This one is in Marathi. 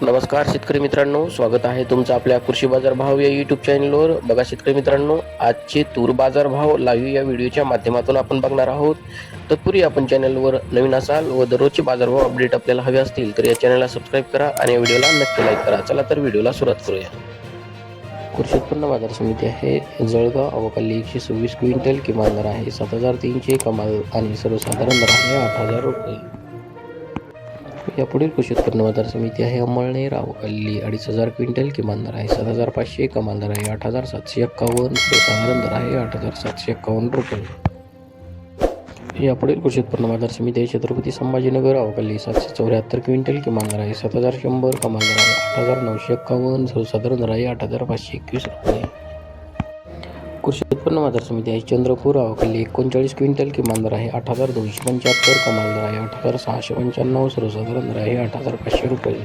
नमस्कार शेतकरी मित्रांनो, स्वागत आहे तुमचं आपल्या कृषी बाजार भाव या यूट्यूब चॅनलवर. बघा शेतकरी मित्रांनो, आजचे तूर बाजार भाव लाईव्ह या व्हिडिओच्या माध्यमातून आपण बघणार आहोत. तत्पूर्वी आपण चॅनलवर नवीन असाल व दररोजचे बाजारभाव अपडेट आपल्याला हवे असतील तर या चॅनलला सबस्क्राईब करा आणि या व्हिडिओला नक्की लाईक करा. चला तर व्हिडिओला सुरुवात करूया. कृषी उत्पन्न बाजार समिती आहे जळगाव. अवकाली 126 क्विंटल, किमान दर आहे 7,300, कमाल आणि सर्वसाधारण दर आहे 8,000 रुपये. यापुढील कृषी उत्पन्न बाजार समिती आहे अंमळनेर. अवकाली 2,500 क्विंटल, किमान दर आहे 7,500, कमाल दर आहे 8,751, सर्वसाधारण दर आहे 8,751 रुपये. यापुढील कृषी उत्पन्न बाजार समिती आहे छत्रपती संभाजीनगर. अवकाली 774 क्विंटल, किमान दर आहे 7,100, कमाल दर आहे 8,951, सर्वसाधारण दर आहे 8,521 रुपये. कृषी उत्पन्न बाजार समिती आहे चंद्रपूर. अवकाली 39 क्विंटल, किमान दर आहे 8,275, कमाल दर आहे 8,695, सर्वसाधारण दर आहे 8,500 रुपये.